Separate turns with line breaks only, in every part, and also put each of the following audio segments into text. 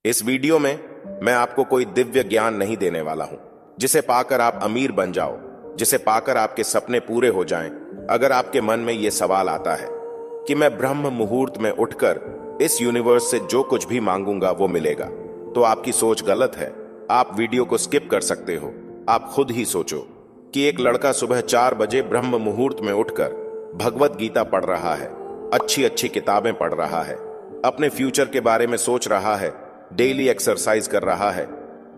इस वीडियो में मैं आपको कोई दिव्य ज्ञान नहीं देने वाला हूं जिसे पाकर आप अमीर बन जाओ, जिसे पाकर आपके सपने पूरे हो जाएं। अगर आपके मन में यह सवाल आता है कि मैं ब्रह्म मुहूर्त में उठकर इस यूनिवर्स से जो कुछ भी मांगूंगा वो मिलेगा, तो आपकी सोच गलत है। आप वीडियो को स्किप कर सकते हो। आप खुद ही सोचो कि एक लड़का सुबह 4 बजे ब्रह्म मुहूर्त में उठकर भगवत गीता पढ़ रहा है, अच्छी अच्छी किताबें पढ़ रहा है, अपने फ्यूचर के बारे में सोच रहा है, डेली एक्सरसाइज कर रहा है,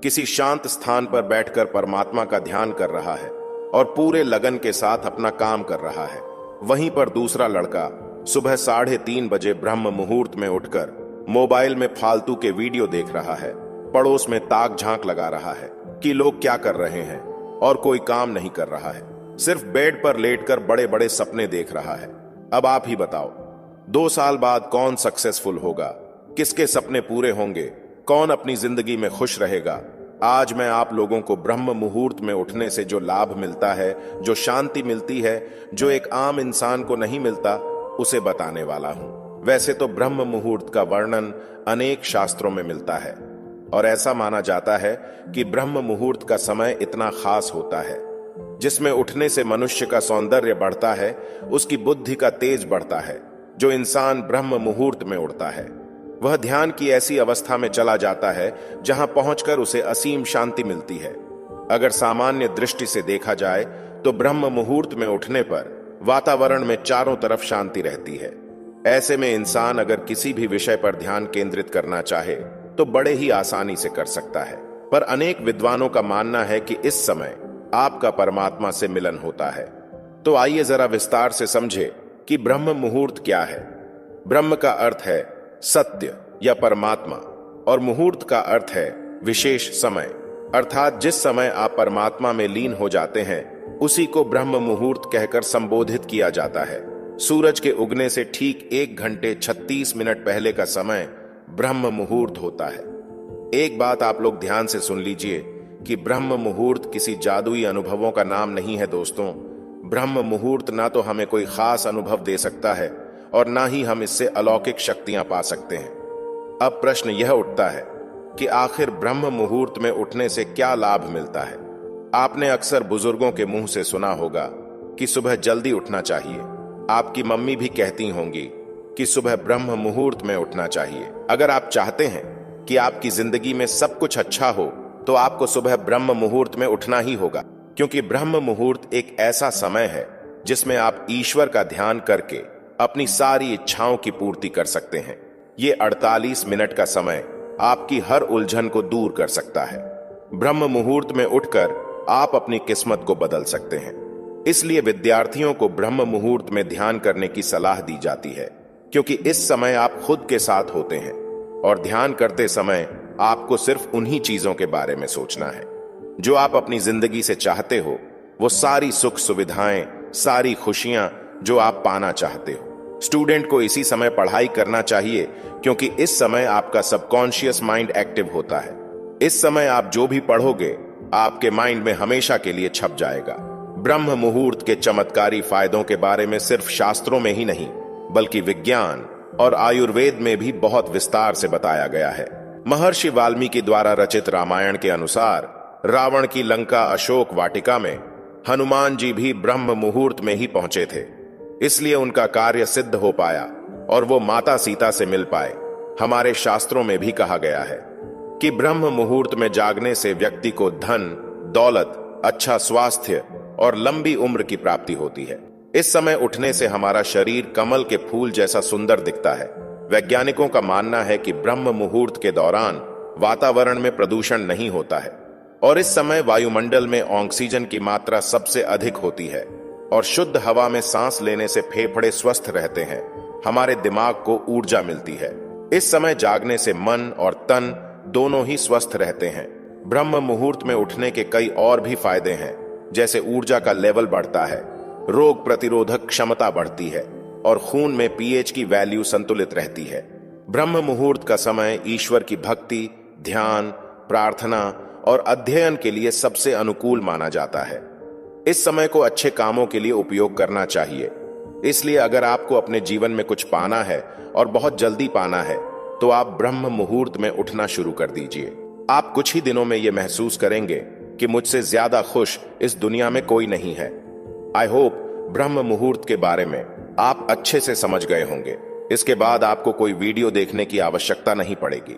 किसी शांत स्थान पर बैठकर परमात्मा का ध्यान कर रहा है और पूरे लगन के साथ अपना काम कर रहा है। वहीं पर दूसरा लड़का सुबह 3:30 बजे ब्रह्म मुहूर्त में उठकर मोबाइल में फालतू के वीडियो देख रहा है, पड़ोस में ताक झांक लगा रहा है कि लोग क्या कर रहे हैं और कोई काम नहीं कर रहा है, सिर्फ बेड पर लेटकर बड़े बड़े सपने देख रहा है। अब आप ही बताओ, 2 साल बाद कौन सक्सेसफुल होगा, किसके सपने पूरे होंगे, कौन अपनी जिंदगी में खुश रहेगा? आज मैं आप लोगों को ब्रह्म मुहूर्त में उठने से जो लाभ मिलता है, जो शांति मिलती है, जो एक आम इंसान को नहीं मिलता, उसे बताने वाला हूं। वैसे तो ब्रह्म मुहूर्त का वर्णन अनेक शास्त्रों में मिलता है और ऐसा माना जाता है कि ब्रह्म मुहूर्त का समय इतना खास होता है जिसमें उठने से मनुष्य का सौंदर्य बढ़ता है, उसकी बुद्धि का तेज बढ़ता है। जो इंसान ब्रह्म मुहूर्त में उठता है वह ध्यान की ऐसी अवस्था में चला जाता है जहां पहुंचकर उसे असीम शांति मिलती है। अगर सामान्य दृष्टि से देखा जाए तो ब्रह्म मुहूर्त में उठने पर वातावरण में चारों तरफ शांति रहती है। ऐसे में इंसान अगर किसी भी विषय पर ध्यान केंद्रित करना चाहे तो बड़े ही आसानी से कर सकता है। पर अनेक विद्वानों का मानना है कि इस समय आपका परमात्मा से मिलन होता है। तो आइए जरा विस्तार से समझे कि ब्रह्म मुहूर्त क्या है। ब्रह्म का अर्थ है सत्य या परमात्मा और मुहूर्त का अर्थ है विशेष समय, अर्थात जिस समय आप परमात्मा में लीन हो जाते हैं उसी को ब्रह्म मुहूर्त कहकर संबोधित किया जाता है। सूरज के उगने से ठीक 1 घंटे 36 मिनट पहले का समय ब्रह्म मुहूर्त होता है। एक बात आप लोग ध्यान से सुन लीजिए कि ब्रह्म मुहूर्त किसी जादुई अनुभवों का नाम नहीं है दोस्तों। ब्रह्म मुहूर्त ना तो हमें कोई खास अनुभव दे सकता है और ना ही हम इससे अलौकिक शक्तियां पा सकते हैं। अब प्रश्न यह उठता है कि आखिर ब्रह्म मुहूर्त में उठने से क्या लाभ मिलता है। आपने अक्सर बुजुर्गों के मुंह से सुना होगा कि सुबह जल्दी उठना चाहिए। आपकी मम्मी भी कहती होंगी कि सुबह ब्रह्म मुहूर्त में उठना चाहिए। अगर आप चाहते हैं कि आपकी जिंदगी में सब कुछ अच्छा हो तो आपको सुबह ब्रह्म मुहूर्त में उठना ही होगा, क्योंकि ब्रह्म मुहूर्त एक ऐसा समय है जिसमें आप ईश्वर का ध्यान करके अपनी सारी इच्छाओं की पूर्ति कर सकते हैं। ये 48 मिनट का समय आपकी हर उलझन को दूर कर सकता है। ब्रह्म मुहूर्त में उठकर आप अपनी किस्मत को बदल सकते हैं। इसलिए विद्यार्थियों को ब्रह्म मुहूर्त में ध्यान करने की सलाह दी जाती है, क्योंकि इस समय आप खुद के साथ होते हैं और ध्यान करते समय आपको सिर्फ उन्हीं चीजों के बारे में सोचना है जो आप अपनी जिंदगी से चाहते हो। वो सारी सुख सुविधाएं, सारी खुशियां जो आप पाना चाहते हो। स्टूडेंट को इसी समय पढ़ाई करना चाहिए, क्योंकि इस समय आपका सबकॉन्शियस माइंड एक्टिव होता है। इस समय आप जो भी पढ़ोगे आपके माइंड में हमेशा के लिए छप जाएगा। ब्रह्म मुहूर्त के चमत्कारी फायदों के बारे में सिर्फ शास्त्रों में ही नहीं बल्कि विज्ञान और आयुर्वेद में भी बहुत विस्तार से बताया गया है। महर्षि वाल्मीकि द्वारा रचित रामायण के अनुसार रावण की लंका अशोक वाटिका में हनुमान जी भी ब्रह्म मुहूर्त में ही पहुंचे थे, इसलिए उनका कार्य सिद्ध हो पाया और वो माता सीता से मिल पाए। हमारे शास्त्रों में भी कहा गया है कि ब्रह्म मुहूर्त में जागने से व्यक्ति को धन, दौलत, अच्छा स्वास्थ्य और लंबी उम्र की प्राप्ति होती है। इस समय उठने से हमारा शरीर कमल के फूल जैसा सुंदर दिखता है। वैज्ञानिकों का मानना है कि ब्रह्म मुहूर्त के दौरान वातावरण में प्रदूषण नहीं होता है और इस समय वायुमंडल में ऑक्सीजन की मात्रा सबसे अधिक होती है और शुद्ध हवा में सांस लेने से फेफड़े स्वस्थ रहते हैं। हमारे दिमाग को ऊर्जा मिलती है। इस समय जागने से मन और तन दोनों ही स्वस्थ रहते हैं। ब्रह्म मुहूर्त में उठने के कई और भी फायदे हैं, जैसे ऊर्जा का लेवल बढ़ता है, रोग प्रतिरोधक क्षमता बढ़ती है और खून में पीएच की वैल्यू संतुलित रहती है। ब्रह्म मुहूर्त का समय ईश्वर की भक्ति, ध्यान, प्रार्थना और अध्ययन के लिए सबसे अनुकूल माना जाता है। इस समय को अच्छे कामों के लिए उपयोग करना चाहिए। इसलिए अगर आपको अपने जीवन में कुछ पाना है और बहुत जल्दी पाना है तो आप ब्रह्म मुहूर्त में उठना शुरू कर दीजिए। आप कुछ ही दिनों में यह महसूस करेंगे कि मुझसे ज्यादा खुश इस दुनिया में कोई नहीं है। आई होप ब्रह्म मुहूर्त के बारे में आप अच्छे से समझ गए होंगे। इसके बाद आपको कोई वीडियो देखने की आवश्यकता नहीं पड़ेगी।